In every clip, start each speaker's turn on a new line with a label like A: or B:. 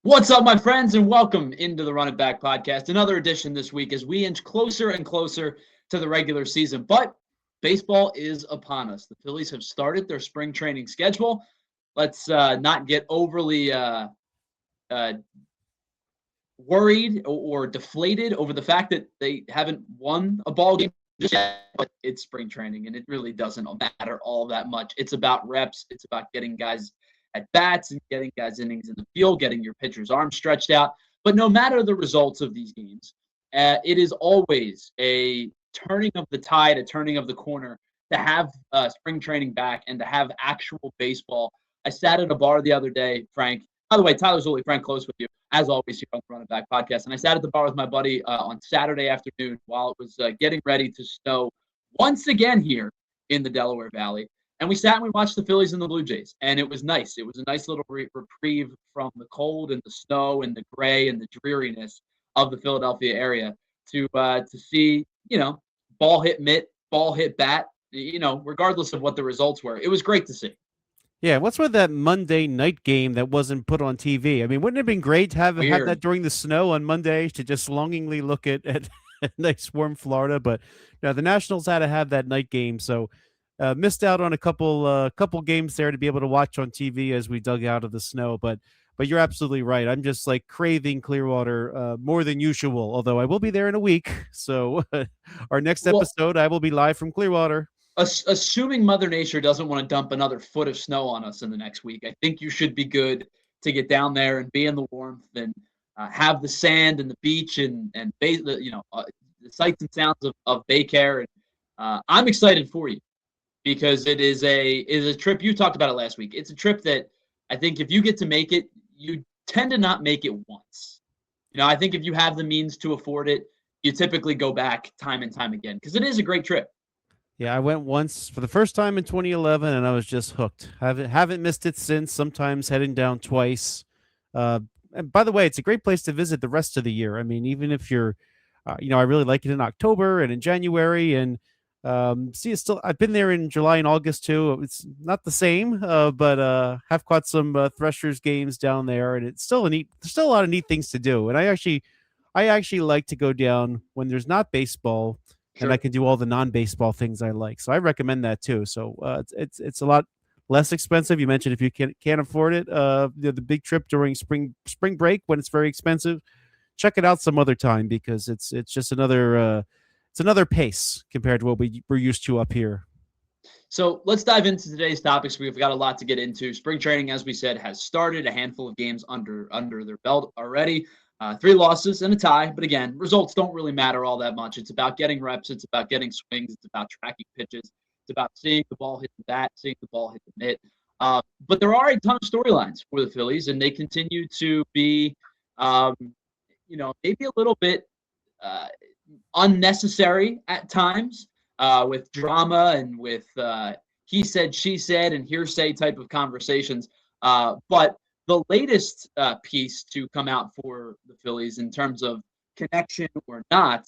A: What's up, my friends, and welcome into the Run It Back podcast. Another edition this week as we inch closer and closer to the regular season. But baseball is upon us. The Phillies have started their spring training schedule. Let's not get overly worried or deflated over the fact that they haven't won a ball game just yet. But it's spring training, and it really doesn't matter all that much. It's about reps. It's about getting guys at bats and getting guys innings in the field, getting your pitcher's arm stretched out. But no matter the results of these games, it is always a turning of the tide, a turning of the corner to have spring training back and to have actual baseball. I sat at a bar the other day, Frank. By the way, Tyler Zulli, Frank Klose with you, as always, here on the Run It Back podcast. And I sat at the bar with my buddy on Saturday afternoon while it was getting ready to snow once again here in the Delaware Valley. And we sat and we watched the Phillies and the Blue Jays, and it was nice. It was a nice little reprieve from the cold and the snow and the gray and the dreariness of the Philadelphia area to see, ball hit mitt, ball hit bat, regardless of what the results were. It was great to see.
B: Yeah, what's with that Monday night game that wasn't put on TV? I mean, wouldn't it have been great to have that during the snow on Monday to just longingly look at nice warm Florida? But the Nationals had to have that night game, so missed out on a couple games there to be able to watch on TV as we dug out of the snow. But you're absolutely right. I'm just like craving Clearwater more than usual, although I will be there in a week. So our next episode, I will be live from Clearwater.
A: Assuming Mother Nature doesn't want to dump another foot of snow on us in the next week, I think you should be good to get down there and be in the warmth and have the sand and the beach and the sights and sounds of Baycare. And I'm excited for you because it is a trip. You talked about it last week. It's a trip that I think if you get to make it, you tend to not make it once. I think if you have the means to afford it, you typically go back time and time again because it is a great trip.
B: Yeah, I went once for the first time in 2011, and I was just hooked. Haven't missed it since. Sometimes heading down twice. And by the way, it's a great place to visit the rest of the year. I mean, even if you're, I really like it in October and in January, and I've been there in July and August too. It's not the same, but have caught some Threshers games down there, and it's still there's still a lot of neat things to do. And I actually like to go down when there's not baseball. Sure. And I can do all the non-baseball things I like. So I recommend that too. So it's a lot less expensive. You mentioned if you can't afford it, the big trip during spring break when it's very expensive, check it out some other time because it's just another pace compared to what we're used to up here.
A: So let's dive into today's topics. We've got a lot to get into. Spring training, as we said, has started. A handful of games under their belt already. 3 losses and a tie, but again, results don't really matter all that much. It's about getting reps. It's about getting swings. It's about tracking pitches. It's about seeing the ball hit the bat, seeing the ball hit the mitt. But there are a ton of storylines for the Phillies, and they continue to be, maybe a little bit unnecessary at times with drama and with he said, she said, and hearsay type of conversations. But the latest piece to come out for the Phillies in terms of connection or not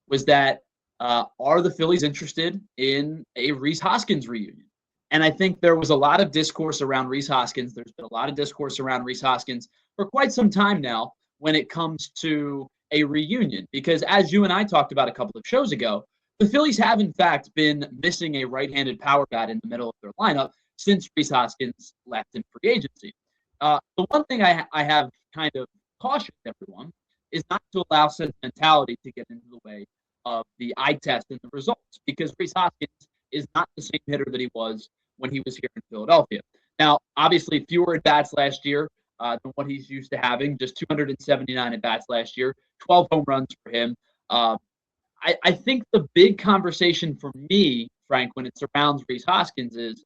A: was that are the Phillies interested in a Rhys Hoskins reunion? And I think there was a lot of discourse around Rhys Hoskins. There's been a lot of discourse around Rhys Hoskins for quite some time now when it comes to a reunion. Because as you and I talked about a couple of shows ago, the Phillies have in fact been missing a right-handed power bat in the middle of their lineup since Rhys Hoskins left in free agency. The one thing I have kind of cautioned everyone is not to allow sentimentality to get into the way of the eye test and the results, because Rhys Hoskins is not the same hitter that he was when he was here in Philadelphia. Now, obviously, fewer at-bats last year than what he's used to having, just 279 at-bats last year, 12 home runs for him. I think the big conversation for me, Frank, when it surrounds Rhys Hoskins is,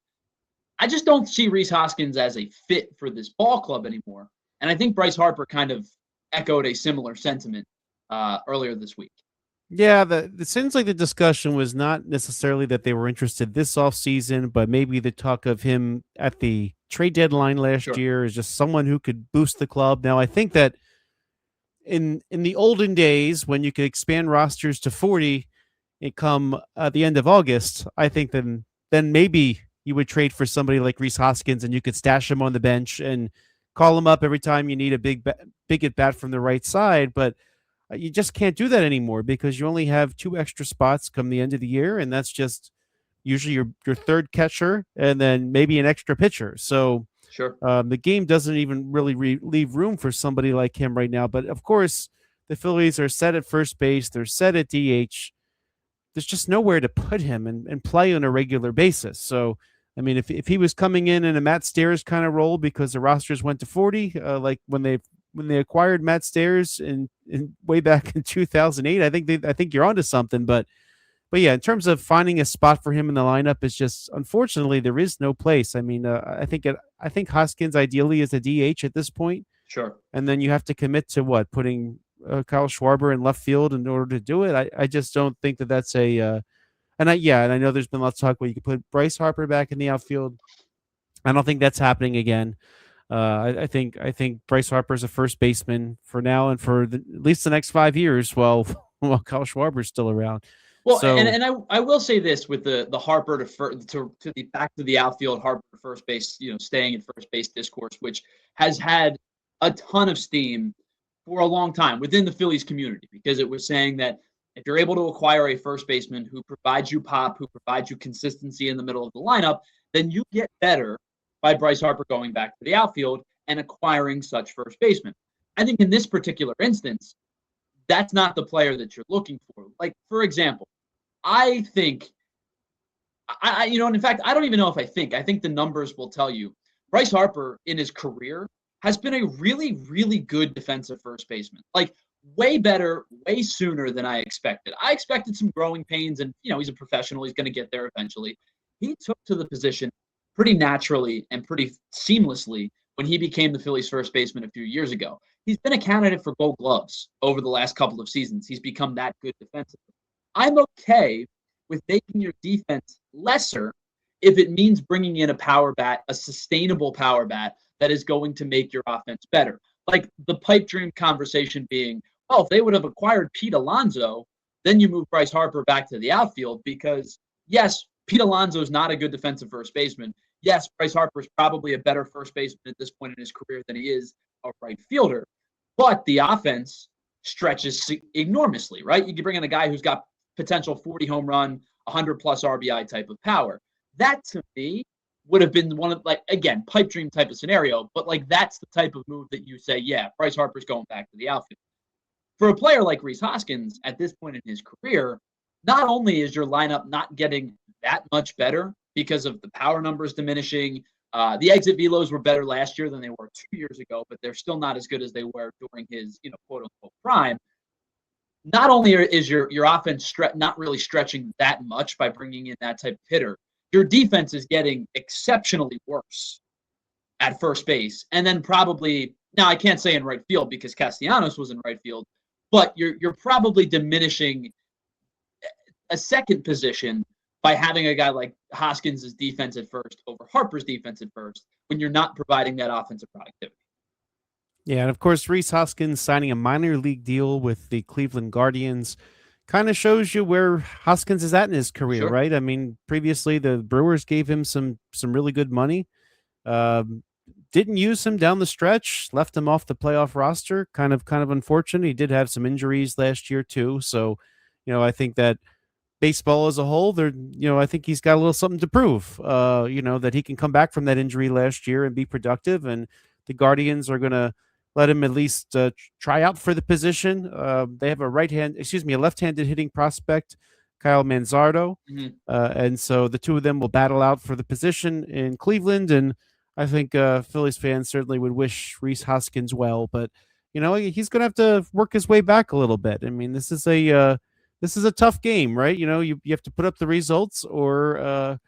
A: I just don't see Rhys Hoskins as a fit for this ball club anymore. And I think Bryce Harper kind of echoed a similar sentiment earlier this week.
B: Yeah, it seems like the discussion was not necessarily that they were interested this offseason, but maybe the talk of him at the trade deadline last year is just someone who could boost the club. Now, I think that in the olden days when you could expand rosters to 40 and come at the end of August, I think then maybe you would trade for somebody like Rhys Hoskins and you could stash him on the bench and call him up every time you need a big at bat from the right side, but you just can't do that anymore because you only have 2 extra spots come the end of the year, and that's just usually your third catcher and then maybe an extra pitcher. So
A: Sure.
B: the game doesn't even really leave room for somebody like him right now. But of course, the Phillies are set at first base. They're set at DH. There's just nowhere to put him and play on a regular basis. So, I mean, if he was coming in a Matt Stairs kind of role because the rosters went to 40, like when they acquired Matt Stairs in way back in 2008, I think you're onto something. But yeah, in terms of finding a spot for him in the lineup, it's just unfortunately there is no place. I mean, I think Hoskins ideally is a DH at this point,
A: Sure.
B: and then you have to commit to what putting Kyle Schwarber in left field in order to do it. I just don't think that that's a and I know there's been lots of talk where you could put Bryce Harper back in the outfield. I don't think that's happening again. I think Bryce Harper's a first baseman for now and for at least the next 5 years while Kyle Schwarber's still around.
A: Well,
B: So
A: and I will say this with the Harper to the back to the outfield, Harper to first base, staying at first base discourse, which has had a ton of steam for a long time within the Phillies community, because it was saying that if you're able to acquire a first baseman who provides you pop, who provides you consistency in the middle of the lineup, then you get better by Bryce Harper going back to the outfield and acquiring such first baseman. I think in this particular instance, that's not the player that you're looking for. Like, for example, I think, and in fact, I don't even know if I think the numbers will tell you, Bryce Harper in his career has been a really, really good defensive first baseman. Like, way better, way sooner than I expected. I expected some growing pains, and, he's a professional. He's going to get there eventually. He took to the position pretty naturally and pretty seamlessly when he became the Phillies first baseman a few years ago. He's been a candidate for Gold Gloves over the last couple of seasons. He's become that good defensively. I'm okay with making your defense lesser if it means bringing in a power bat, a sustainable power bat that is going to make your offense better. Like the pipe dream conversation being, well, if they would have acquired Pete Alonso, then you move Bryce Harper back to the outfield because, yes, Pete Alonso is not a good defensive first baseman. Yes, Bryce Harper is probably a better first baseman at this point in his career than he is a right fielder. But the offense stretches enormously, right? You can bring in a guy who's got potential 40 home run, 100 plus RBI type of power. That to me would have been one of, like, again, pipe dream type of scenario, but like that's the type of move that you say, yeah, Bryce Harper's going back to the outfield. For a player like Rhys Hoskins at this point in his career, not only is your lineup not getting that much better because of the power numbers diminishing, the exit velos were better last year than they were 2 years ago, but they're still not as good as they were during his, quote unquote prime. Not only is your offense not really stretching that much by bringing in that type of hitter, your defense is getting exceptionally worse at first base. And then probably, now I can't say in right field because Castellanos was in right field, but you're probably diminishing a second position by having a guy like Hoskins' defense at first over Harper's defense at first when you're not providing that offensive productivity.
B: yeah, and of course, Rhys Hoskins signing a minor league deal with the Cleveland Guardians kind of shows you where Hoskins is at in his career,
A: Sure.
B: right? I mean, previously the Brewers gave him some really good money. Didn't use him down the stretch, left him off the playoff roster. Kind of unfortunate. He did have some injuries last year too, so I think that baseball as a whole, I think he's got a little something to prove. That he can come back from that injury last year and be productive, and the Guardians are going to let him at least try out for the position. They have a left-handed hitting prospect, Kyle Manzardo, and so the two of them will battle out for the position in Cleveland. And I think Phillies fans certainly would wish Rhys Hoskins well, but he's going to have to work his way back a little bit. I mean, this is a tough game, right? You have to put up the results, or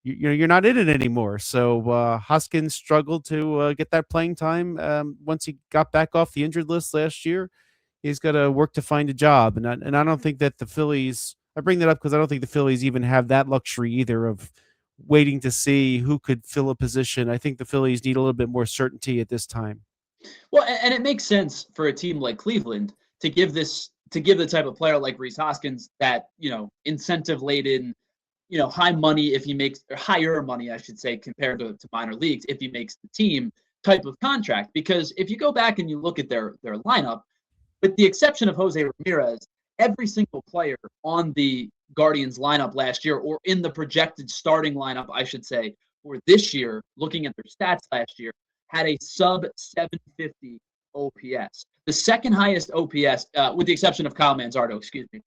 B: you're not in it anymore. So Hoskins struggled to get that playing time once he got back off the injured list last year. He's got to work to find a job, and I don't think that the Phillies. I bring that up because I don't think the Phillies even have that luxury either of waiting to see who could fill a position. I think the Phillies need a little bit more certainty at this time.
A: Well, and it makes sense for a team like Cleveland to give the type of player like Rhys Hoskins that, incentive laden, high money if he makes, or higher money, I should say, compared to minor leagues if he makes the team, type of contract. Because if you go back and you look at their lineup, with the exception of Jose Ramirez, every single player on the Guardians lineup last year, or in the projected starting lineup, I should say, for this year, looking at their stats last year, had a sub 750 OPS. The second highest OPS, with the exception of Kyle Manzardo, excuse me,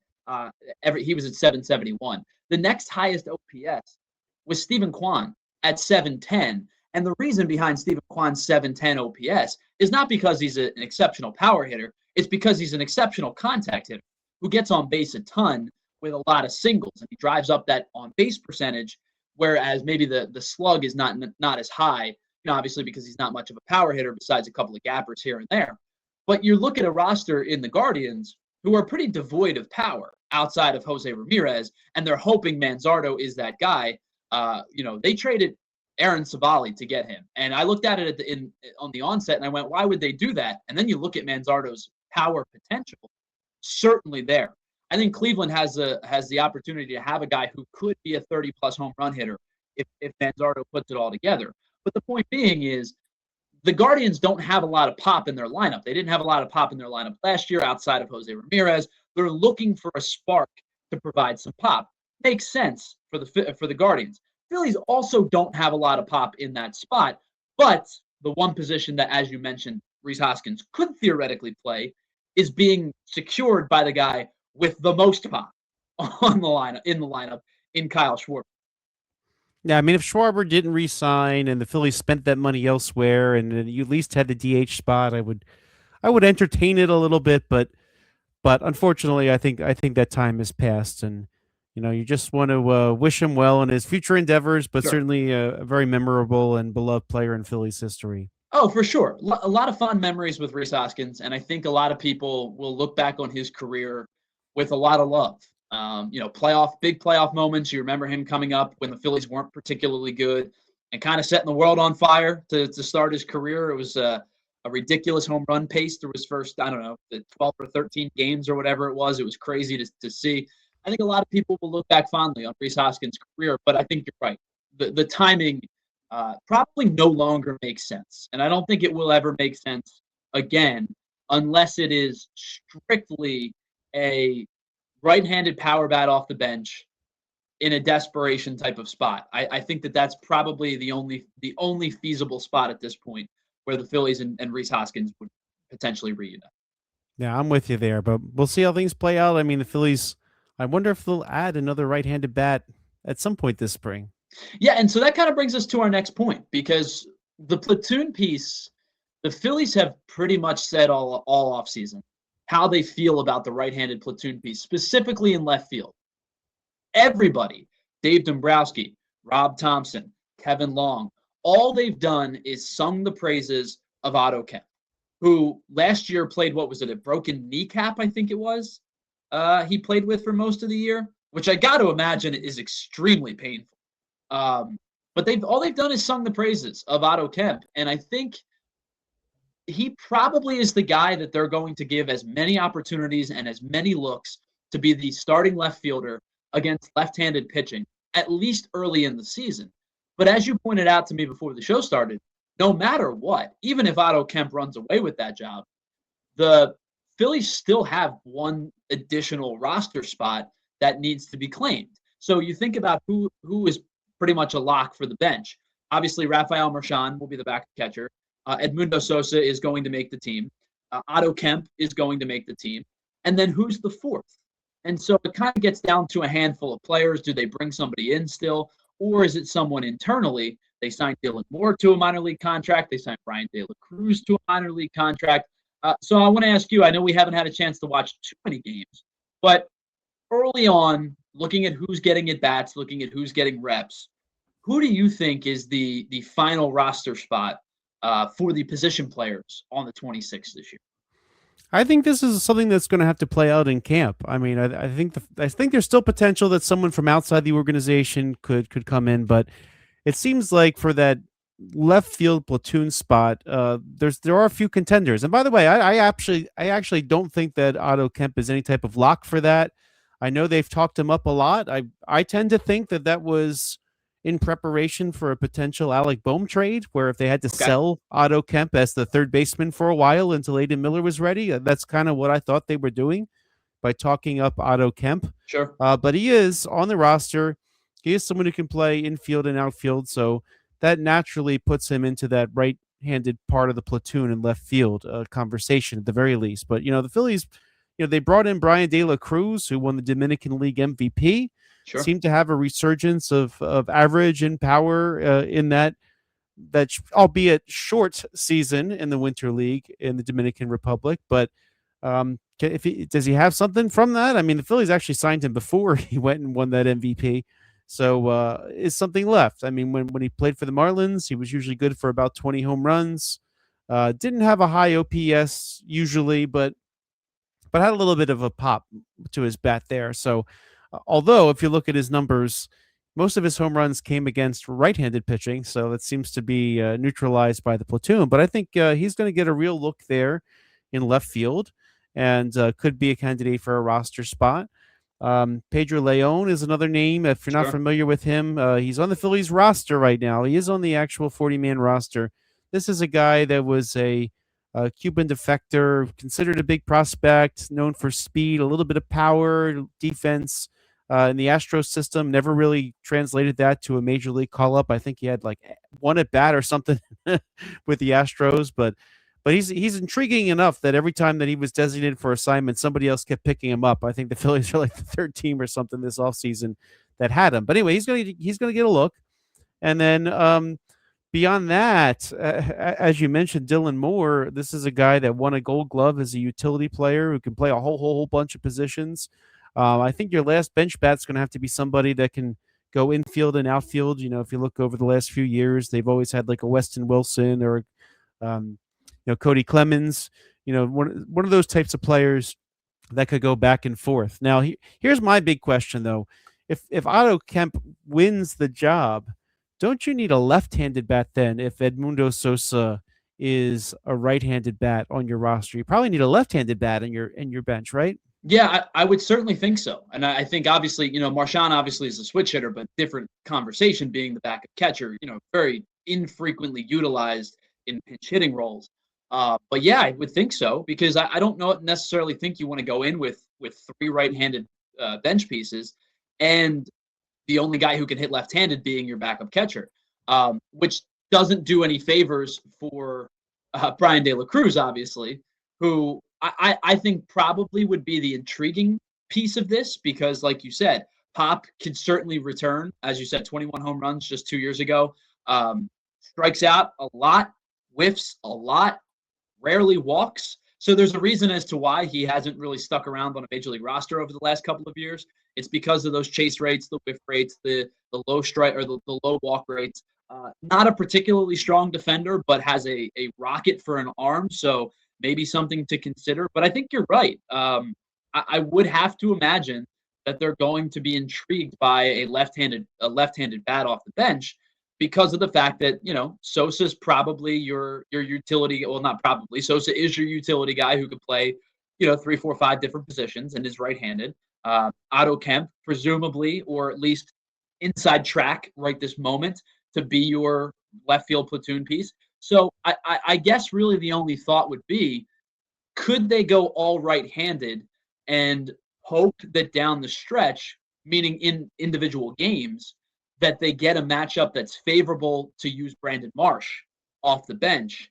A: he was at 771. The next highest OPS was Stephen Kwan at 710. And the reason behind Stephen Kwan's 710 OPS is not because he's an exceptional power hitter. It's because he's an exceptional contact hitter who gets on base a ton with a lot of singles, and he drives up that on base percentage, whereas maybe the slug is not as high, obviously because he's not much of a power hitter besides a couple of gappers here and there. But you look at a roster in the Guardians who are pretty devoid of power outside of Jose Ramirez, and they're hoping Manzardo is that guy. They traded Aaron Savali to get him, and I looked at it on the onset, and I went, why would they do that? And then you look at Manzardo's power potential, certainly there. I think Cleveland has the opportunity to have a guy who could be a 30-plus home run hitter if Manzardo puts it all together. But the point being is the Guardians don't have a lot of pop in their lineup. They didn't have a lot of pop in their lineup last year outside of Jose Ramirez. They're looking for a spark to provide some pop. Makes sense for the Guardians. Phillies also don't have a lot of pop in that spot, but the one position that, as you mentioned, Rhys Hoskins could theoretically play is being secured by the guy with the most pop in the lineup in Kyle Schwarber.
B: Yeah, I mean, if Schwarber didn't re-sign and the Phillies spent that money elsewhere, and you at least had the DH spot, I would entertain it a little bit, but unfortunately, I think that time has passed, and you just want to wish him well in his future endeavors, but
A: Sure.
B: Certainly a very memorable and beloved player in Phillies history.
A: Oh, for sure. A lot of fond memories with Rhys Hoskins, and I think a lot of people will look back on his career with a lot of love. Big playoff moments. You remember him coming up when the Phillies weren't particularly good and kind of setting the world on fire to start his career. It was a ridiculous home run pace through his first, 12 or 13 games or whatever it was. It was crazy to see. I think a lot of people will look back fondly on Rhys Hoskins' career, but I think you're right. The timing probably no longer makes sense. And I don't think it will ever make sense again unless it is strictly a right-handed power bat off the bench in a desperation type of spot. I think that's probably the only feasible spot at this point where the Phillies and Rhys Hoskins would potentially reunite.
B: Yeah, I'm with you there, but we'll see how things play out. I mean, the Phillies, I wonder if they'll add another right-handed bat at some point this spring.
A: Yeah, and so that kind of brings us to our next point, because the platoon piece, the Phillies have pretty much said all offseason how they feel about the right-handed platoon piece, specifically in left field. Everybody, Dave Dombrowski, Rob Thompson, Kevin Long, all they've done is sung the praises of Otto Kemp, who last year played, a broken kneecap, I think it was, he played with for most of the year, which I got to imagine is extremely painful. But all they've done is sung the praises of Otto Kemp, and I think he probably is the guy that they're going to give as many opportunities and as many looks to be the starting left fielder against left-handed pitching, at least early in the season. But as you pointed out to me before the show started, no matter what, even if Otto Kemp runs away with that job, the Phillies still have one additional roster spot that needs to be claimed. So you think about who is pretty much a lock for the bench. Obviously, Rafael Marchand will be the backup catcher. Edmundo Sosa is going to make the team. Otto Kemp is going to make the team. And then who's the fourth? And so it kind of gets down to a handful of players. Do they bring somebody in still? Or is it someone internally? They signed Dylan Moore to a minor league contract. They signed Brian De La Cruz to a minor league contract. So I want to ask you, I know we haven't had a chance to watch too many games, but early on, looking at who's getting at bats, looking at who's getting reps, who do you think is the final roster spot for the position players on the 26th this year?
B: I think this is something that's going to have to play out in camp. I mean, I think there's still potential that someone from outside the organization could come in, but it seems like for that left field platoon spot, there are a few contenders. And by the way, I actually don't think that Otto Kemp is any type of lock for that. I know they've talked him up a lot. I tend to think that was in preparation for a potential Alec Boehm trade, where if they had to
A: Okay.
B: sell Otto Kemp as the third baseman for a while until Aidan Miller was ready. That's kind of what I thought they were doing by talking up Otto Kemp.
A: Sure.
B: But he is on the roster. He is someone who can play infield and outfield, so that naturally puts him into that right-handed part of the platoon in left field conversation at the very least. But the Phillies, they brought in Brian De La Cruz, who won the Dominican League MVP.
A: Sure.
B: Seemed to have a resurgence of average and power in that albeit short season in the Winter League in the Dominican Republic. But does he have something from that? I mean, the Phillies actually signed him before he went and won that MVP. So is something left? I mean, when he played for the Marlins, he was usually good for about 20 home runs. Didn't have a high OPS usually, but had a little bit of a pop to his bat there. So although if you look at his numbers, most of his home runs came against right-handed pitching, so that seems to be neutralized by the platoon. But I think he's going to get a real look there in left field and could be a candidate for a roster spot. Pedro Leon is another name. If you're not familiar with him, he's on the Phillies roster right now. He is on the actual 40-man roster. This is a guy that was a Cuban defector, considered a big prospect, known for speed, a little bit of power, defense in the Astros system. Never really translated that to a major league call-up. I think he had like one at bat or something with the Astros, but he's intriguing enough that every time that he was designated for assignment, somebody else kept picking him up. I think the Phillies are like the third team or something this offseason that had him. But anyway, he's gonna get a look, and then beyond that, as you mentioned, Dylan Moore, this is a guy that won a Gold Glove as a utility player who can play a whole bunch of positions. I think your last bench bat's going to have to be somebody that can go infield and outfield. If you look over the last few years, they've always had like a Weston Wilson or, Cody Clemens. One of those types of players that could go back and forth. Now, here's my big question though: if Otto Kemp wins the job, don't you need a left-handed bat then if Edmundo Sosa is a right-handed bat on your roster? You probably need a left-handed bat in your bench, right?
A: Yeah, I would certainly think so. And I think obviously, Marchand obviously is a switch hitter, but different conversation being the backup catcher, very infrequently utilized in pinch hitting roles. But yeah, I would think so because I don't necessarily think you want to go in with three right-handed bench pieces and the only guy who can hit left-handed being your backup catcher, which doesn't do any favors for Brian De La Cruz, obviously, who I think probably would be the intriguing piece of this because, like you said, Pop could certainly return. As you said, 21 home runs just 2 years ago. Strikes out a lot, whiffs a lot, rarely walks. So there's a reason as to why he hasn't really stuck around on a major league roster over the last couple of years. It's because of those chase rates, the whiff rates, the low strike or the low walk rates. Not a particularly strong defender, but has a rocket for an arm. So maybe something to consider. But I think you're right. I would have to imagine that they're going to be intrigued by a left-handed bat off the bench because of the fact that, Sosa's probably your utility. Well, not probably. Sosa is your utility guy who could play, 3, 4, 5 different positions and is right-handed. Otto Kemp, presumably, or at least inside track right this moment to be your left field platoon piece. So I guess really the only thought would be, could they go all right-handed and hope that down the stretch, meaning in individual games, that they get a matchup that's favorable to use Brandon Marsh off the bench.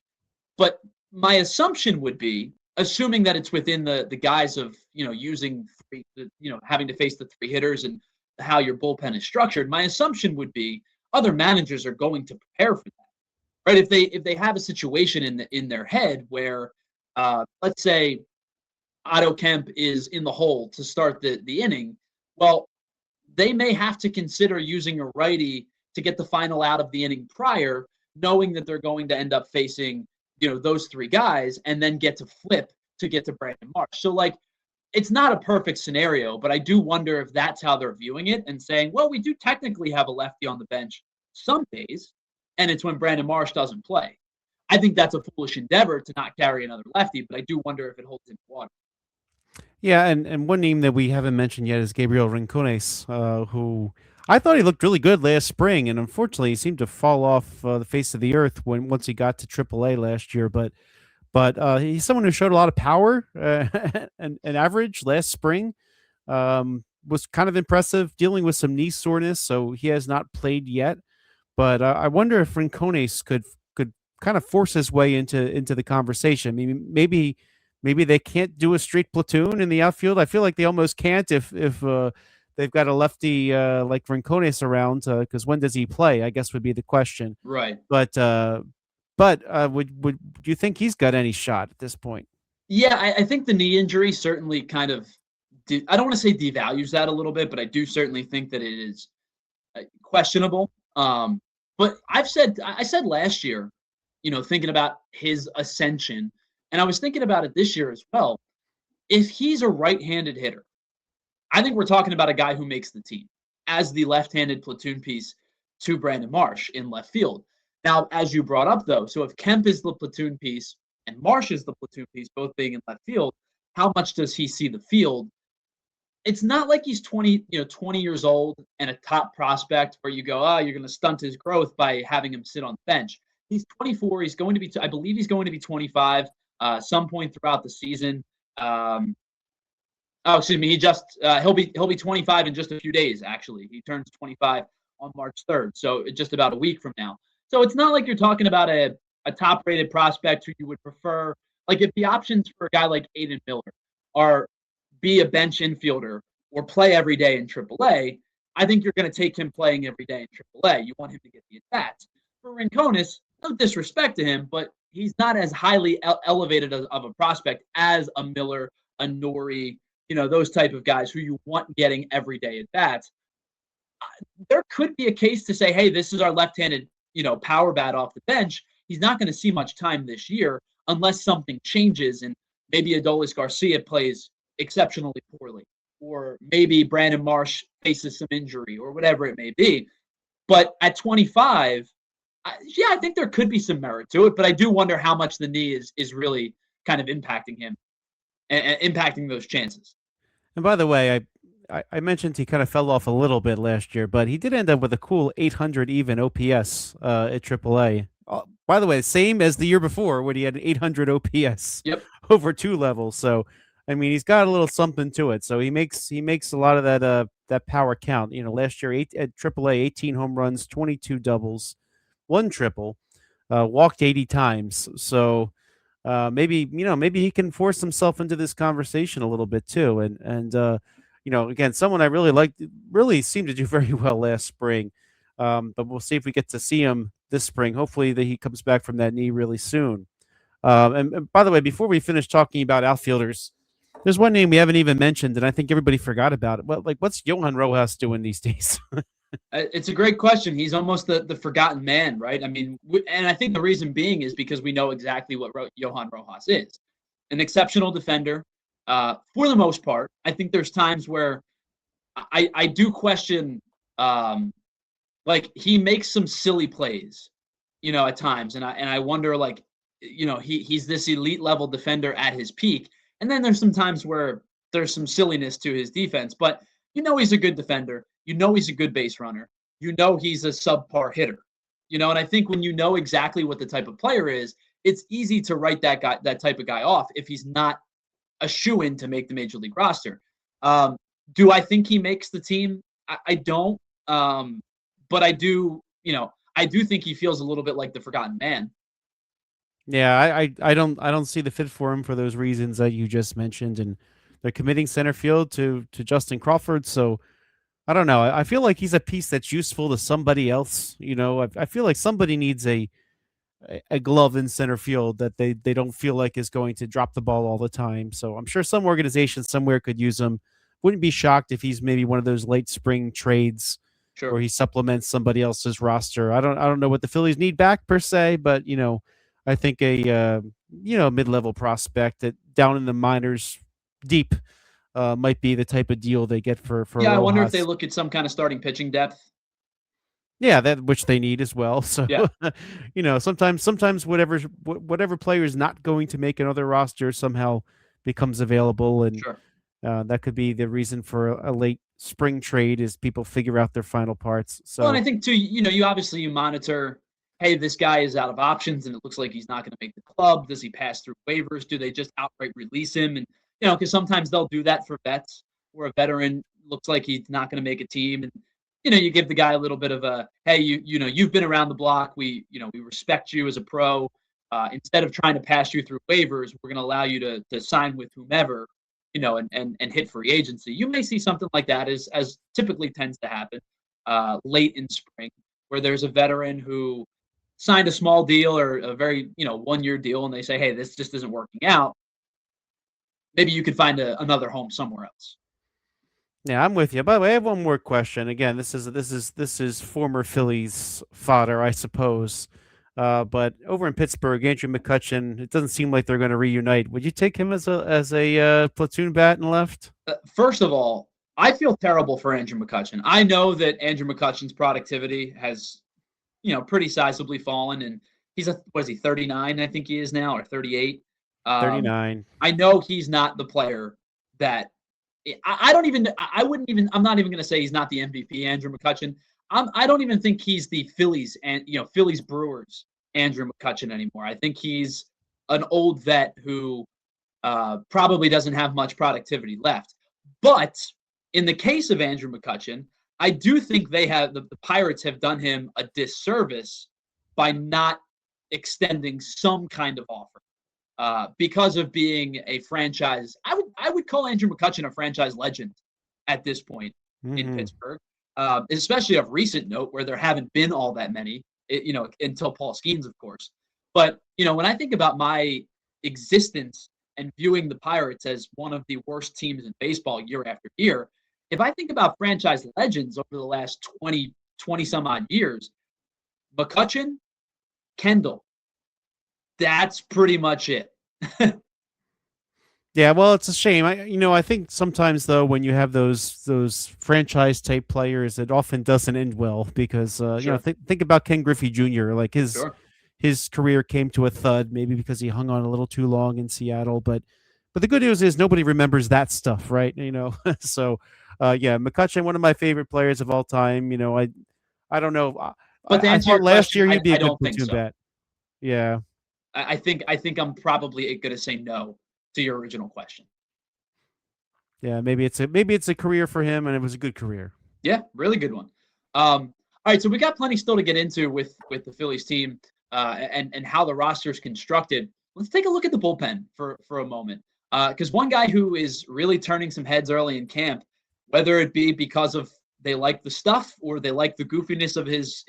A: But my assumption would be, assuming that it's within the guise of, using having to face the three hitters and how your bullpen is structured, my assumption would be other managers are going to prepare for that, right? If they have a situation in their head where, let's say, Otto Kemp is in the hole to start the inning, well, they may have to consider using a righty to get the final out of the inning prior, knowing that they're going to end up facing, those three guys and then get to flip to get to Brandon Marsh. So, it's not a perfect scenario, but I do wonder if that's how they're viewing it and saying, well, we do technically have a lefty on the bench some days, and it's when Brandon Marsh doesn't play. I think that's a foolish endeavor to not carry another lefty, but I do wonder if it holds in water.
B: Yeah, and one name that we haven't mentioned yet is Gabriel Rincones, who I thought he looked really good last spring, and unfortunately, he seemed to fall off the face of the earth once he got to AAA last year. But he's someone who showed a lot of power and average last spring. Was kind of impressive, dealing with some knee soreness, so he has not played yet. But I wonder if Rincones could kind of force his way into the conversation. I mean, maybe they can't do a straight platoon in the outfield. I feel like they almost can't if they've got a lefty like Rincones around. Because when does he play? I guess would be the question.
A: Right.
B: But would do you think he's got any shot at this point?
A: Yeah, I think the knee injury certainly kind of, I don't want to say devalues that a little bit, but I do certainly think that it is questionable. But I said last year, thinking about his ascension, and I was thinking about it this year as well. If he's a right-handed hitter, I think we're talking about a guy who makes the team as the left-handed platoon piece to Brandon Marsh in left field. Now, as you brought up, though, so if Kemp is the platoon piece and Marsh is the platoon piece, both being in left field, how much does he see the field? It's not like he's 20 years old and a top prospect where you go, oh, you're going to stunt his growth by having him sit on the bench. He's 24. He's going to be, I believe he's going to be 25 some point throughout the season. Excuse me. He'll be 25 in just a few days. Actually, he turns 25 on March 3rd, so just about a week from now. So it's not like you're talking about a top-rated prospect who you would prefer. Like if the options for a guy like Aidan Miller are be a bench infielder or play every day in AAA, I think you're going to take him playing every day in AAA. You want him to get the at-bats. For Rincones, no disrespect to him, but he's not as highly elevated of a prospect as a Miller, a Nori, those type of guys who you want getting everyday at bats. There could be a case to say, hey, this is our left-handed, power bat off the bench. He's not going to see much time this year unless something changes and maybe Adolis Garcia plays exceptionally poorly, or maybe Brandon Marsh faces some injury or whatever it may be. But at 25, I think there could be some merit to it, but I do wonder how much the knee is really kind of impacting him and impacting those chances.
B: And by the way, I mentioned he kind of fell off a little bit last year, but he did end up with a cool 800 even OPS at AAA. By the way, same as the year before when he had an 800 OPS over 2 levels. So, I mean, he's got a little something to it. So he makes a lot of that power count. Last year at AAA, 18 home runs, 22 doubles, 1 triple, walked 80 times. So maybe he can force himself into this conversation a little bit too. And again, someone I really liked, really seemed to do very well last spring. But we'll see if we get to see him this spring. Hopefully that he comes back from that knee really soon. And by the way, before we finish talking about outfielders, there's one name we haven't even mentioned, and I think everybody forgot about it. What's Johan Rojas doing these days?
A: It's a great question. He's almost the forgotten man, right? I mean, and I think the reason being is because we know exactly what Johan Rojas is. An exceptional defender for the most part. I think there's times where I do question, like he makes some silly plays, at times. And I wonder, like, he's this elite level defender at his peak. And then there's some times where there's some silliness to his defense, but he's a good defender. He's a good base runner. He's a subpar hitter. And I think when you know exactly what the type of player is, it's easy to write that type of guy off if he's not a shoo-in to make the major league roster. Do I think he makes the team? I don't. But I do, I do think he feels a little bit like the forgotten man.
B: Yeah, I don't see the fit for him for those reasons that you just mentioned, and they're committing center field to Justin Crawford. So I don't know. I feel like he's a piece that's useful to somebody else. I feel like somebody needs a glove in center field that they don't feel like is going to drop the ball all the time. So I'm sure some organization somewhere could use him. Wouldn't be shocked if he's maybe one of those late spring trades where he supplements somebody else's roster. I don't know what the Phillies need back per se, but I think a mid-level prospect that down in the minors deep might be the type of deal they get for
A: Yeah,
B: Rojas.
A: I wonder if they look at some kind of starting pitching depth.
B: Yeah, that which they need as well. So
A: yeah.
B: sometimes whatever player is not going to make another roster somehow becomes available, and That could be the reason for a late spring trade is people figure out their final parts.
A: Well, and I
B: So
A: think too, you monitor, hey, this guy is out of options and it looks like he's not going to make the club. Does he pass through waivers? Do they just outright release him? And because sometimes they'll do that for vets where a veteran looks like he's not going to make a team, and you give the guy a little bit of a, hey, you've been around the block. We respect you as a pro. Instead of trying to pass you through waivers, we're going to allow you to sign with whomever, and hit free agency. You may see something like that as typically tends to happen late in spring, where there's a veteran who signed a small deal or a very 1-year deal, and they say, hey, this just isn't working out. Maybe you could find another home somewhere else.
B: yeah, I'm with you. By the way, I have one more question. Again, this is former Phillies fodder, I suppose. But over in Pittsburgh, Andrew McCutchen, it doesn't seem like they're going to reunite. Would you take him as a platoon bat and left?
A: First of all, I feel terrible for Andrew McCutchen. I know that Andrew McCutchen's productivity has, pretty sizably fallen, and he's 39? I think he is now, or 38.
B: 39.
A: I know he's not the player that I don't even. I wouldn't even. I'm not even going to say he's not the MVP, Andrew McCutchen. I don't even think he's the Phillies and Phillies Brewers Andrew McCutchen anymore. I think he's an old vet who probably doesn't have much productivity left. But in the case of Andrew McCutchen, I do think the Pirates have done him a disservice by not extending some kind of offer. Because of being a franchise, I would call Andrew McCutchen a franchise legend at this point in Pittsburgh, especially of recent note where there haven't been all that many, until Paul Skeens, of course. But when I think about my existence and viewing the Pirates as one of the worst teams in baseball year after year, if I think about franchise legends over the last 20 some odd years, McCutchen, Kendall. That's pretty much it.
B: Yeah, well, it's a shame. I think sometimes though, when you have those franchise type players, it often doesn't end well because
A: Sure.
B: think about Ken Griffey Jr. Like
A: Sure.
B: his career came to a thud, maybe because he hung on a little too long in Seattle. But the good news is nobody remembers that stuff, right? So yeah, McCutchen, one of my favorite players of all time. I don't know.
A: But to
B: I
A: answer
B: thought
A: your
B: last
A: question,
B: year he'd be
A: I
B: a good
A: don't think
B: platoon
A: so.
B: bat. Yeah.
A: I think I'm probably going to say no to your original question.
B: Yeah, maybe it's a career for him, and it was a good career.
A: Yeah, really good one. All right, so we got plenty still to get into with the Phillies team and how the roster is constructed. Let's take a look at the bullpen for a moment, because one guy who is really turning some heads early in camp, whether it be because of they like the stuff or they like the goofiness of his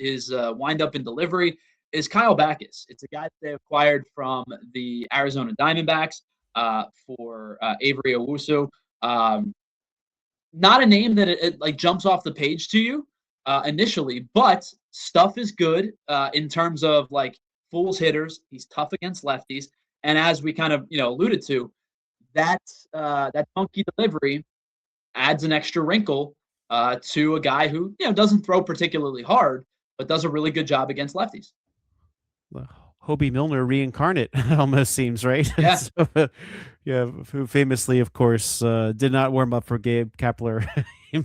A: windup and delivery, is Kyle Backus. It's a guy that they acquired from the Arizona Diamondbacks for Avery Owusu. Not a name that it like jumps off the page to you initially, but stuff is good in terms of like fools hitters. He's tough against lefties, and as we kind of alluded to, that funky delivery adds an extra wrinkle to a guy who doesn't throw particularly hard, but does a really good job against lefties.
B: Hobie Milner reincarnate almost seems, right?
A: Yeah.
B: So, yeah, who famously, of course, did not warm up for Gabe Kapler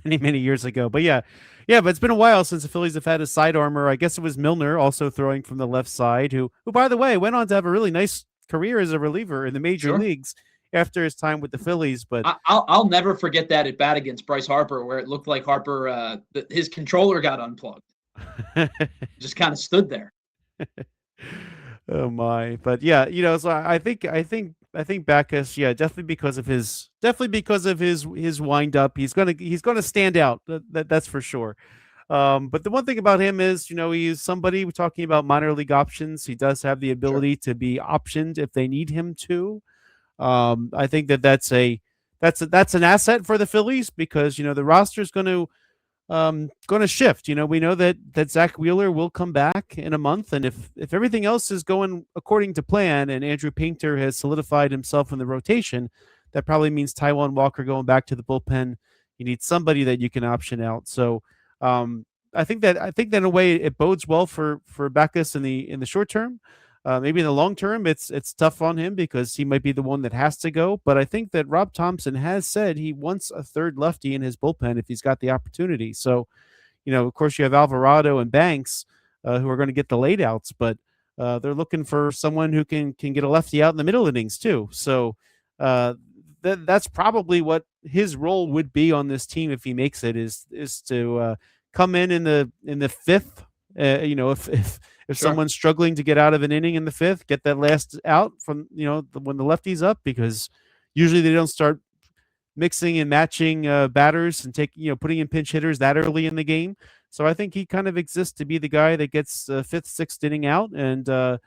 B: many years ago. But yeah, but it's been a while since the Phillies have had a side armor. I guess it was Milner also throwing from the left side, who by the way went on to have a really nice career as a reliever in the major leagues after his time with the Phillies. But
A: I'll never forget that at bat against Bryce Harper, where it looked like Harper his controller got unplugged. Just kind of stood there.
B: Oh my! But yeah, so I think Backus, yeah, definitely because of his wind up, he's gonna stand out. That's for sure. But the one thing about him is, he's somebody we're talking about minor league options. He does have the ability to be optioned if they need him to. I think that's an asset for the Phillies because the roster is going to shift. We know that Zach Wheeler will come back in a month, and if everything else is going according to plan, and Andrew Painter has solidified himself in the rotation, that probably means Taijuan Walker going back to the bullpen. You need somebody that you can option out. So I think that in a way it bodes well for Backus in the short term. Maybe in the long term, it's tough on him because he might be the one that has to go. But I think that Rob Thompson has said he wants a third lefty in his bullpen if he's got the opportunity. So, of course, you have Alvarado and Banks who are going to get the late outs, but they're looking for someone who can get a lefty out in the middle innings too. So uh, that's probably what his role would be on this team if he makes it is to come in the fifth. If
A: Sure.
B: someone's struggling to get out of an inning in the fifth, get that last out from when the lefty's up, because usually they don't start mixing and matching batters and putting in pinch hitters that early in the game. So I think he kind of exists to be the guy that gets fifth, sixth inning out, and that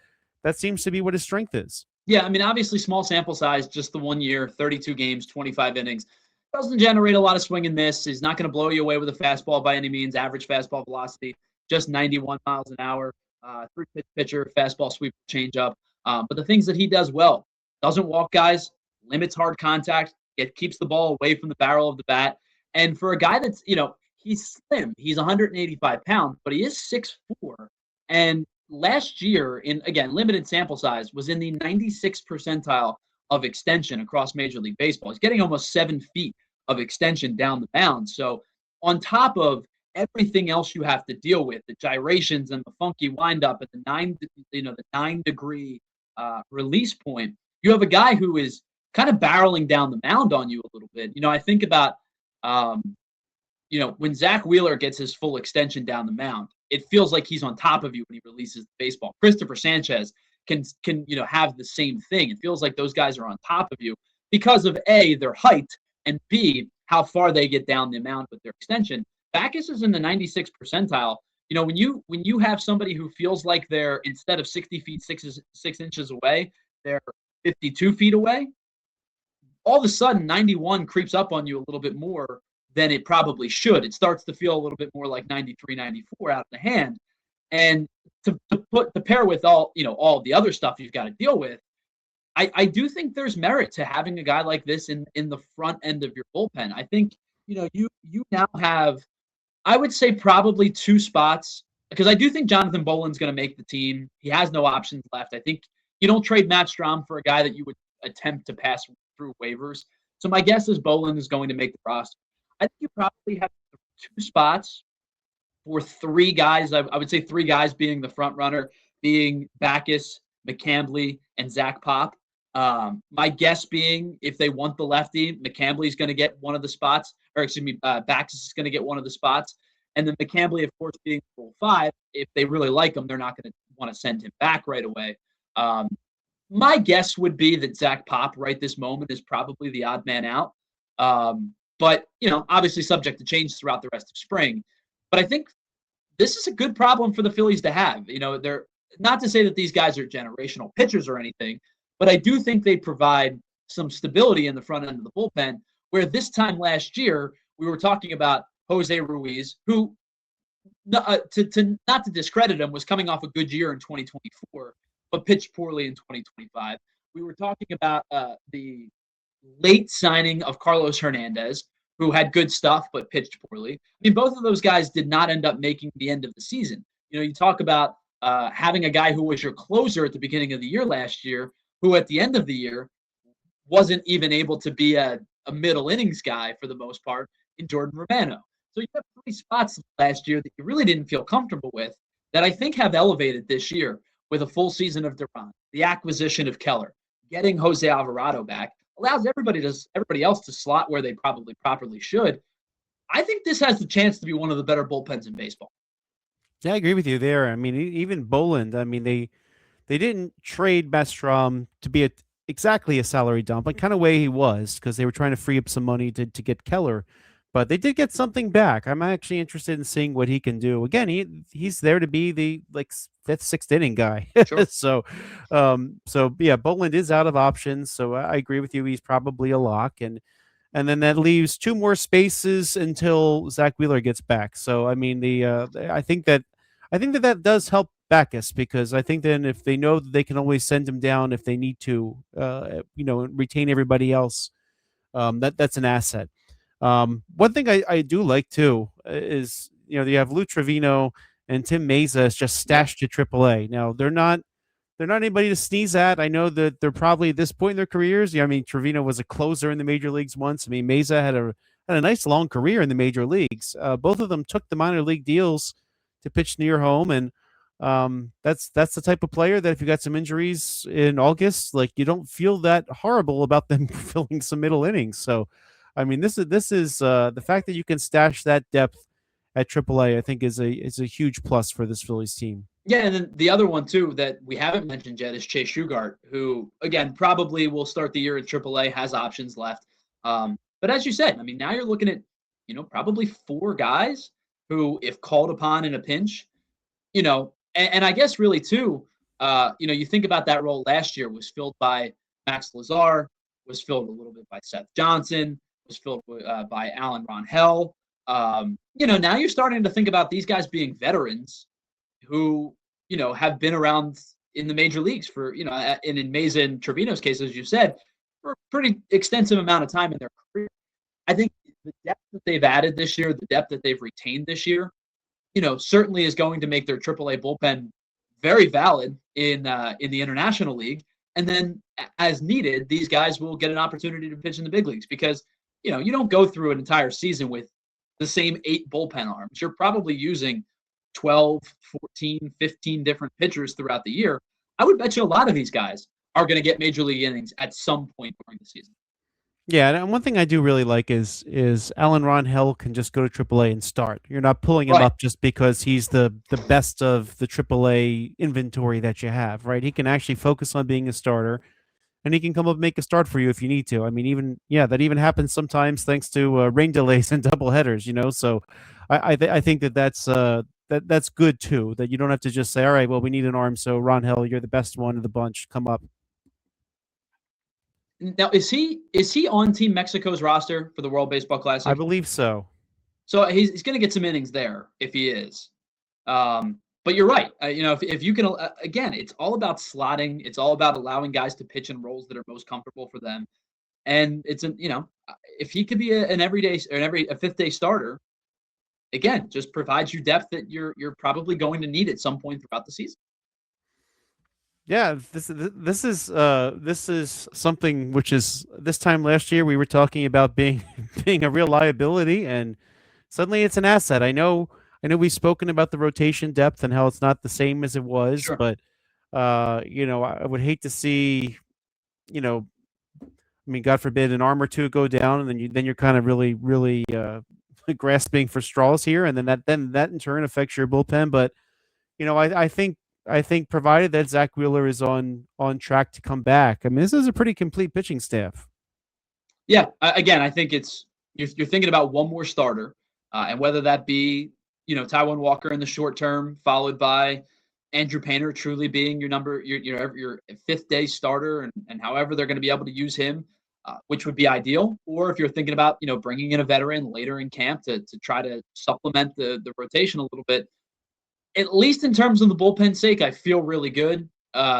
B: seems to be what his strength is.
A: Yeah, I mean, obviously small sample size, just the 1 year, 32 games, 25 innings. Doesn't generate a lot of swing and miss. He's not going to blow you away with a fastball by any means. Average fastball velocity, just 91 miles an hour. Three-pitch pitcher, fastball sweeper, changeup. But the things that he does well, doesn't walk guys, limits hard contact, it keeps the ball away from the barrel of the bat. And for a guy that's, he's slim. He's 185 pounds, but he is 6'4". And last year, in again limited sample size, was in the 96th percentile of extension across Major League Baseball. He's getting almost 7 feet of extension down the mound. So on top of everything else you have to deal with, the gyrations and the funky windup at the 9-degree release point, you have a guy who is kind of barreling down the mound on you a little bit. I think about when Zach Wheeler gets his full extension down the mound, it feels like he's on top of you when he releases the baseball. Christopher Sanchez can have the same thing. It feels like those guys are on top of you because of A, their height, and B, how far they get down the mound with their extension. Backus is in the 96th percentile. When you have somebody who feels like they're, instead of 60 feet 6 inches away, they're 52 feet away, all of a sudden 91 creeps up on you a little bit more than it probably should. It starts to feel a little bit more like 93, 94 out of the hand. And to pair with all the other stuff you've got to deal with, I do think there's merit to having a guy like this in the front end of your bullpen. I think, you now have, I would say, probably 2 spots, because I do think Jonathan Boland's going to make the team. He has no options left. I think you don't trade Matt Strom for a guy that you would attempt to pass through waivers. So my guess is Boland is going to make the roster. I think you probably have 2 spots for 3 guys. I would say 3 guys being the front runner, being Backus, McCambly, and Zach Pop. My guess being, if they want the lefty, McCambly's going to get one of the spots, or excuse me, Backus is going to get one of the spots. And then McCambly, of course, being Rule 5, if they really like him, they're not going to want to send him back right away. My guess would be that Zach Pop right this moment is probably the odd man out. But, obviously subject to change throughout the rest of spring. But I think this is a good problem for the Phillies to have. They're not to say that these guys are generational pitchers or anything, but I do think they provide some stability in the front end of the bullpen, where this time last year, we were talking about Jose Ruiz, who, not to discredit him, was coming off a good year in 2024, but pitched poorly in 2025. We were talking about the late signing of Carlos Hernandez, who had good stuff but pitched poorly. I mean, both of those guys did not end up making the end of the season. You talk about having a guy who was your closer at the beginning of the year last year, who at the end of the year wasn't even able to be a middle innings guy for the most part, in Jordan Romano. So you have 3 spots last year that you really didn't feel comfortable with that I think have elevated this year with a full season of Duran, the acquisition of Keller, getting Jose Alvarado back, allows everybody else to slot where they probably properly should. I think this has the chance to be one of the better bullpens in baseball.
B: Yeah, I agree with you there. I mean, even Boland, I mean, they didn't trade Mastrom to be exactly a salary dump, like kind of way he was, because they were trying to free up some money to get Keller. But they did get something back. I'm actually interested in seeing what he can do. Again, he's there to be the 5th, 6th inning guy.
A: Sure.
B: so yeah, Boland is out of options. So I agree with you. He's probably a lock, and then that leaves 2 more spaces until Zach Wheeler gets back. So I mean, I think that does help Backus, because I think then if they know that they can always send him down if they need to, retain everybody else, that's an asset. One thing I do like too is, you have Lou Trevino and Tim Mesa is just stashed to AAA. Now they're not they're not anybody to sneeze at. I know that they're probably at this point in their careers. Yeah, I mean, Trevino was a closer in the major leagues once. I mean, Meza had a nice long career in the major leagues. Both of them took the minor league deals to pitch near home, and that's the type of player that if you got some injuries in August, like you don't feel that horrible about them filling some middle innings. So, I mean, this is the fact that you can stash that depth at AAA. I think is a huge plus for this Phillies team.
A: Yeah, and then the other one too that we haven't mentioned yet is Chase Shugart, who again probably will start the year at AAA, has options left. But as you said, I mean, now you're looking at probably four guys who, if called upon in a pinch, and I guess really too, you think about that role last year was filled by Max Lazar, was filled a little bit by Seth Johnson, was filled by Alan Ronhell. Now you're starting to think about these guys being veterans who, have been around in the major leagues for, and in Meza and Trevino's case, as you said, for a pretty extensive amount of time in their career. I think the depth that they've added this year, the depth that they've retained this year, certainly is going to make their AAA bullpen very valid in the International League. And then, as needed, these guys will get an opportunity to pitch in the big leagues because, you don't go through an entire season with the same 8 bullpen arms. You're probably using 12, 14, 15 different pitchers throughout the year. I would bet you a lot of these guys are going to get major league innings at some point during the season.
B: Yeah, and one thing I do really like is Alan Ron can just go to AAA and start. You're not pulling him
A: Right.
B: up just because he's the best of the AAA inventory that you have, right? He can actually focus on being a starter, and he can come up and make a start for you if you need to. I mean, that even happens sometimes thanks to rain delays and double headers. So I think that's good too. That you don't have to just say, all right, well, we need an arm, so Ron Hill, you're the best one of the bunch. Come up.
A: Now, is he on Team Mexico's roster for the World Baseball Classic?
B: I believe so.
A: So he's going to get some innings there if he is. But you're right. If you can, again, it's all about slotting. It's all about allowing guys to pitch in roles that are most comfortable for them. And if he could be an everyday or a fifth day starter, again, just provides you depth that you're probably going to need at some point throughout the season.
B: Yeah, this is something which is this time last year we were talking about being a real liability, and suddenly it's an asset. I know we've spoken about the rotation depth and how it's not the same as it was,
A: Sure.
B: but I would hate to see, I mean, God forbid, an arm or two go down, and then you're kind of really grasping for straws here, and then that in turn affects your bullpen. But I think provided that Zach Wheeler is on track to come back, I mean, this is a pretty complete pitching staff.
A: Yeah, again, I think you're thinking about one more starter, and whether that be Taijuan Walker in the short term, followed by Andrew Painter truly being your fifth day starter, and however they're going to be able to use him, which would be ideal. Or if you're thinking about bringing in a veteran later in camp to try to supplement the rotation a little bit. At least in terms of the bullpen's sake, I feel really good.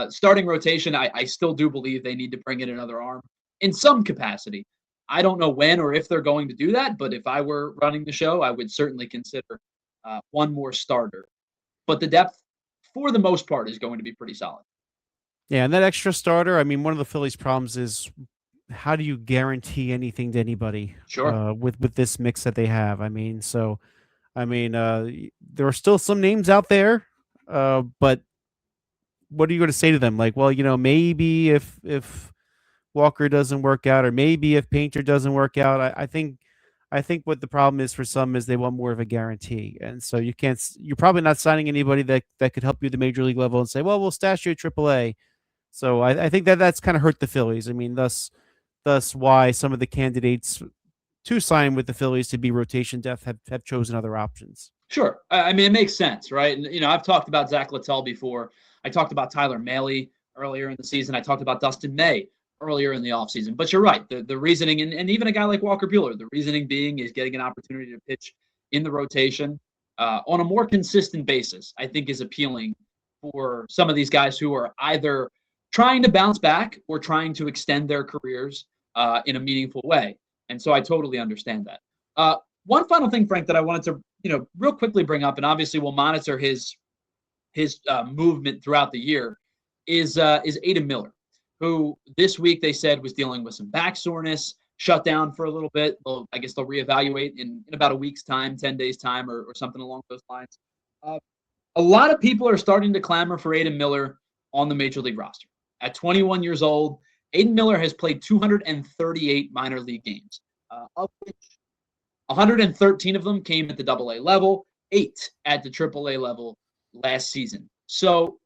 A: Starting rotation, I still do believe they need to bring in another arm in some capacity. I don't know when or if they're going to do that, but if I were running the show, I would certainly consider one more starter. But the depth, for the most part, is going to be pretty solid.
B: Yeah, and that extra starter, I mean, one of the Phillies' problems is how do you guarantee anything to anybody?
A: Sure.
B: With this mix that they have. I mean, there are still some names out there, but what are you going to say to them? Like, well, maybe if Walker doesn't work out, or maybe if Painter doesn't work out, I think what the problem is for some is they want more of a guarantee, and so you're probably not signing anybody that could help you at the major league level and say, well, we'll stash you at AAA. So I think that's kind of hurt the Phillies. I mean, thus why some of the candidates to sign with the Phillies to be rotation depth have chosen other options.
A: Sure. I mean, it makes sense, right? And, I've talked about Zach Littell before. I talked about Tyler Mahle earlier in the season. I talked about Dustin May earlier in the offseason. But you're right. The reasoning, and even a guy like Walker Buehler, the reasoning being is getting an opportunity to pitch in the rotation on a more consistent basis, I think is appealing for some of these guys who are either trying to bounce back or trying to extend their careers in a meaningful way. And so I totally understand that. One final thing, Frank, that I wanted to, real quickly bring up, and obviously we'll monitor his movement throughout the year. is Aidan Miller, who this week they said was dealing with some back soreness, shut down for a little bit. I guess they'll reevaluate in about a week's time, 10 days' time, or something along those lines. A lot of people are starting to clamor for Aidan Miller on the Major League roster. At 21 years old, Aidan Miller has played 238 minor league games, of which 113 of them came at the AA level, 8 at the AAA level last season. So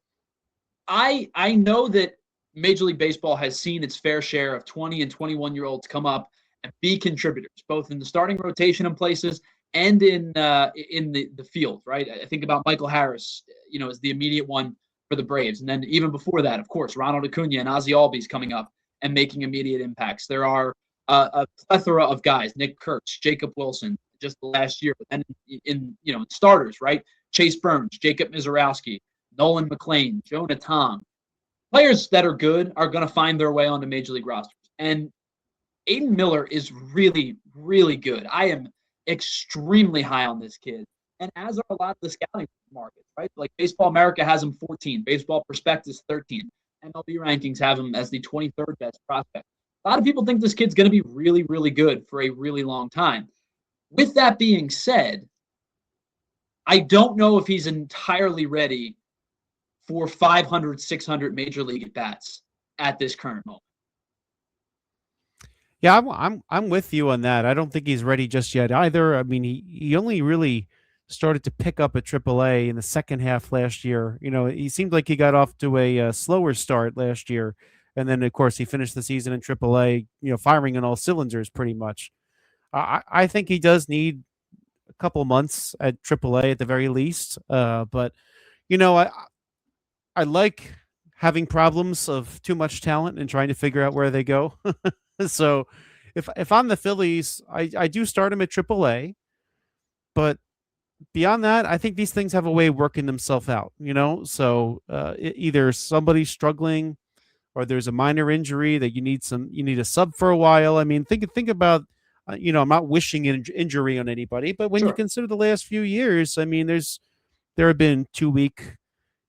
A: I know that Major League Baseball has seen its fair share of 20 and 21-year-olds come up and be contributors, both in the starting rotation in places and in the field, right? I think about Michael Harris, as the immediate one for the Braves. And then even before that, of course, Ronald Acuna and Ozzie Albies coming up and making immediate impacts. There are a plethora of guys, Nick Kurtz, Jacob Wilson, just the last year. But then in starters, right? Chase Burns, Jacob Mizorowski, Nolan McLean, Jonah Tom. Players that are good are going to find their way onto Major League rosters. And Aidan Miller is really, really good. I am extremely high on this kid. And as are a lot of the scouting markets, right? Like Baseball America has him 14, Baseball Prospectus 13, MLB rankings have him as the 23rd best prospect. A lot of people think this kid's going to be really, really good for a really long time. With that being said, I don't know if he's entirely ready for 500, 600 Major League at-bats at this current moment.
B: Yeah, I'm with you on that. I don't think he's ready just yet either. I mean, he only really started to pick up at AAA in the second half last year. He seemed like he got off to a slower start last year, and then of course he finished the season in AAA, firing on all cylinders pretty much. I think he does need a couple months at AAA at the very least. But I like having problems of too much talent and trying to figure out where they go. So if I'm the Phillies, I do start him at AAA, but beyond that, I think these things have a way of working themselves out, So either somebody's struggling or there's a minor injury that you need a sub for a while. I mean, think about, I'm not wishing injury on anybody, but when you consider the last few years, I mean, there have been 2-week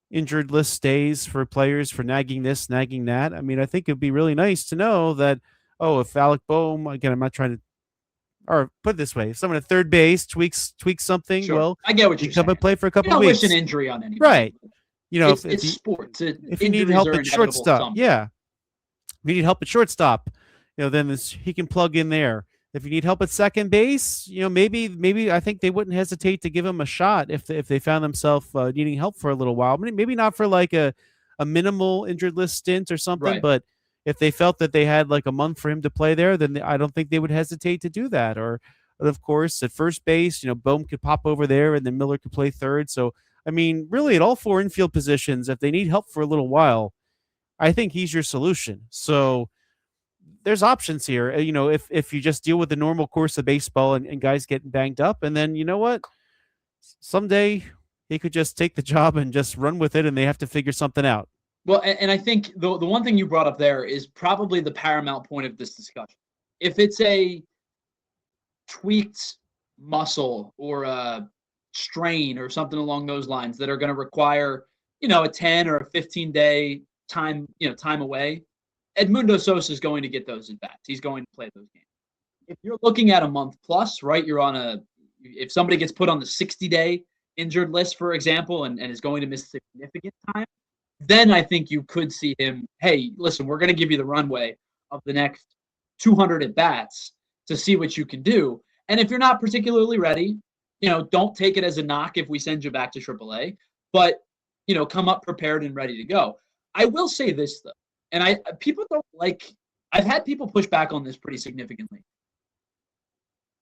B: injured list stays for players for nagging this, nagging that. I mean, I think it'd be really nice to know that, if Alec Boehm, again, I'm not trying to, or put it this way, if someone at third base tweaks something, well,
A: I get what you're saying.
B: Come and play for a couple
A: of weeks.
B: Wish
A: an injury on anybody.
B: Right.
A: It's sports.
B: If you need help at shortstop, if you need help at shortstop, then he can plug in there. If you need help at second base, maybe I think they wouldn't hesitate to give him a shot if they found themselves needing help for a little while. Maybe not for like a minimal injured list stint or something, but if they felt that they had like a month for him to play there, then I don't think they would hesitate to do that. Or, of course, at first base, Boehm could pop over there and then Miller could play third. So, I mean, really at all 4 infield positions, if they need help for a little while, I think he's your solution. So there's options here. If you just deal with the normal course of baseball and guys getting banged up, and then you know what, someday he could just take the job and just run with it, and they have to figure something out.
A: Well, and I think the one thing you brought up there is probably the paramount point of this discussion. If it's a tweaked muscle or a strain or something along those lines that are going to require, a 10 or a 15-day time away, Edmundo Sosa is going to get those at bats. He's going to play those games. If you're looking at a month plus, right, if somebody gets put on the 60-day injured list, for example, and is going to miss significant time, then I think you could see him, hey, listen, we're going to give you the runway of the next 200 at bats to see what you can do. And if you're not particularly ready, don't take it as a knock if we send you back to AAA, but, come up prepared and ready to go. I will say this, though, and I've had people push back on this pretty significantly.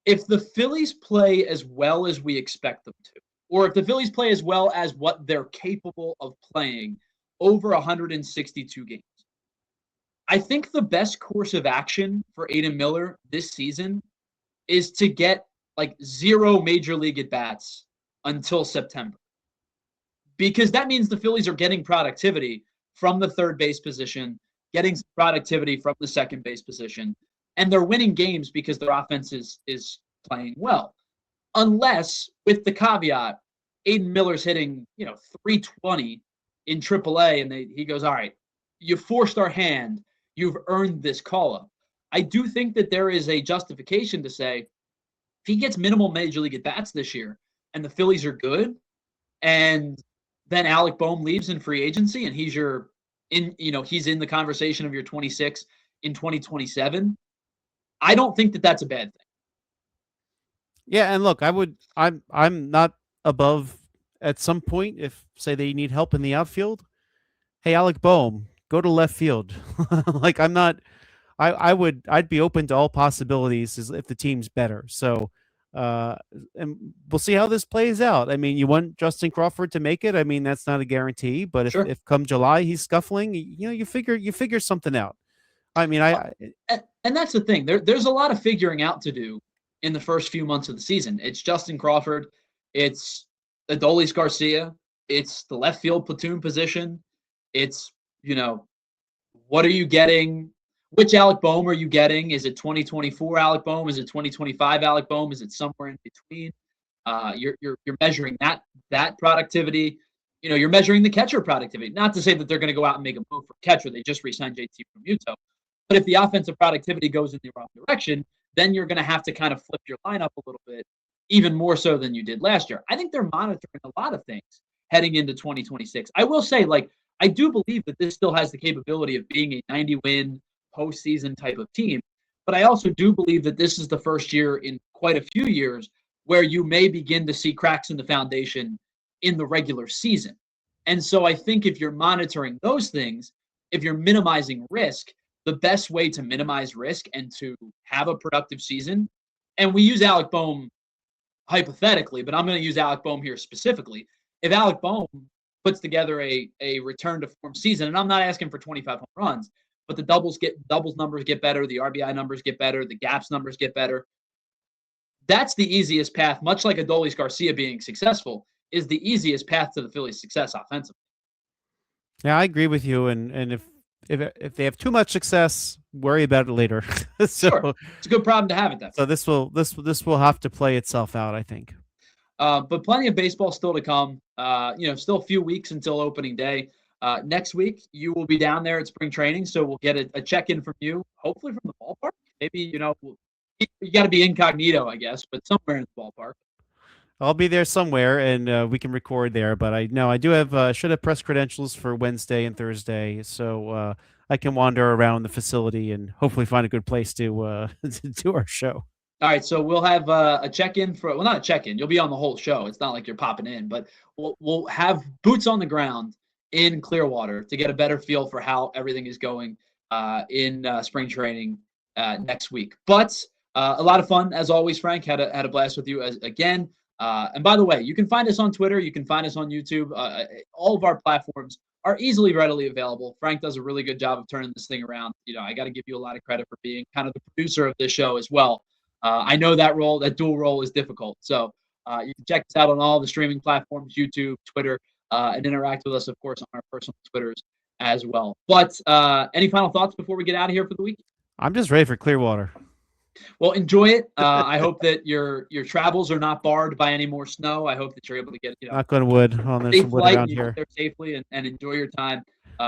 A: If the Phillies play as well as we expect them to, or if the Phillies play as well as what they're capable of playing over 162 games, I think the best course of action for Aidan Miller this season is to get like 0 Major League at-bats until September. Because that means the Phillies are getting productivity from the third base position, getting some productivity from the second base position, and they're winning games because their offense is playing well. Unless, with the caveat, Aidan Miller's hitting, 320 in AAA, and he goes, all right, you forced our hand. You've earned this call-up. I do think that there is a justification to say, if he gets minimal major league at-bats this year and the Phillies are good, and then Alec Boehm leaves in free agency and he's in the conversation of your 26 in 2027, I don't think that that's a bad thing.
B: Yeah, and look, I'm not above at some point if say they need help in the outfield. Hey, Alec Boehm, go to left field. Like I'd be open to all possibilities if the team's better. So and we'll see how this plays out. I mean, you want Justin Crawford to make it. I mean, that's not a guarantee, but
A: Sure.
B: if come July he's scuffling, you figure something out. I mean,
A: and that's the thing. There's a lot of figuring out to do in the first few months of the season. It's Justin Crawford, it's Adolis Garcia, it's the left field platoon position. It's, what are you getting? Which Alec Boehm are you getting? Is it 2024 Alec Boehm? Is it 2025 Alec Boehm? Is it somewhere in between? You're measuring that productivity. You're measuring the catcher productivity. Not to say that they're going to go out and make a move for catcher. They just re-signed JT from Utah. But if the offensive productivity goes in the wrong direction, then you're going to have to kind of flip your lineup a little bit, even more so than you did last year. I think they're monitoring a lot of things heading into 2026. I will say, I do believe that this still has the capability of being a 90-win postseason type of team. But I also do believe that this is the first year in quite a few years where you may begin to see cracks in the foundation in the regular season. And so I think if you're monitoring those things, if you're minimizing risk, the best way to minimize risk and to have a productive season, and we use Alec Boehm hypothetically, but I'm going to use Alec Boehm here specifically. If Alec Boehm puts together a return to form season, and I'm not asking for 25 home runs, but the doubles numbers get better, the RBI numbers get better, the gaps numbers get better. That's the easiest path, much like Adolis Garcia being successful, is the easiest path to the Phillies' success offensively.
B: Yeah, I agree with you. And if they have too much success, worry about it later. So
A: sure. It's a good problem to have at that point.
B: So this will have to play itself out, I think.
A: But plenty of baseball still to come. Still a few weeks until opening day. Next week, you will be down there at spring training, so we'll get a check-in from you, hopefully from the ballpark. Maybe, you got to be incognito, I guess, but somewhere in the ballpark.
B: I'll be there somewhere, and we can record there. But I do have should have press credentials for Wednesday and Thursday, so I can wander around the facility and hopefully find a good place to do our show.
A: All right, so we'll have a check-in not a check-in. You'll be on the whole show. It's not like you're popping in, but we'll have boots on the ground in Clearwater to get a better feel for how everything is going in spring training next week. But a lot of fun, as always, Frank. Had a blast with you again. And by the way, you can find us on Twitter. You can find us on YouTube. All of our platforms are readily available. Frank does a really good job of turning this thing around. I got to give you a lot of credit for being kind of the producer of this show as well. I know that dual role is difficult. So you can check us out on all the streaming platforms, YouTube, Twitter, and interact with us, of course, on our personal Twitters as well. But any final thoughts before we get out of here for the week?
B: I'm just ready for Clearwater.
A: Well, enjoy it. I hope that your travels are not barred by any more snow. I hope that you're able to get
B: knock on wood on this wood around here.
A: Get there safely and enjoy your time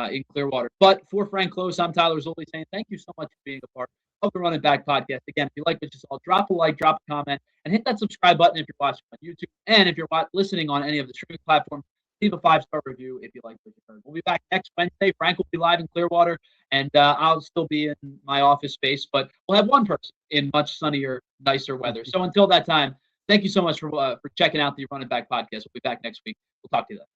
A: in Clearwater. But for Frank Klose, I'm Tyler Zulli saying thank you so much for being a part of the Run It Back podcast. Again, if you like what you saw, drop a like, drop a comment, and hit that subscribe button if you're watching on YouTube. And if you're listening on any of the streaming platforms, leave a 5-star review if you like what you heard. We'll be back next Wednesday. Frank will be live in Clearwater, and I'll still be in my office space, but we'll have one person in much sunnier, nicer weather. So until that time, thank you so much for checking out the Run It Back podcast. We'll be back next week. We'll talk to you then.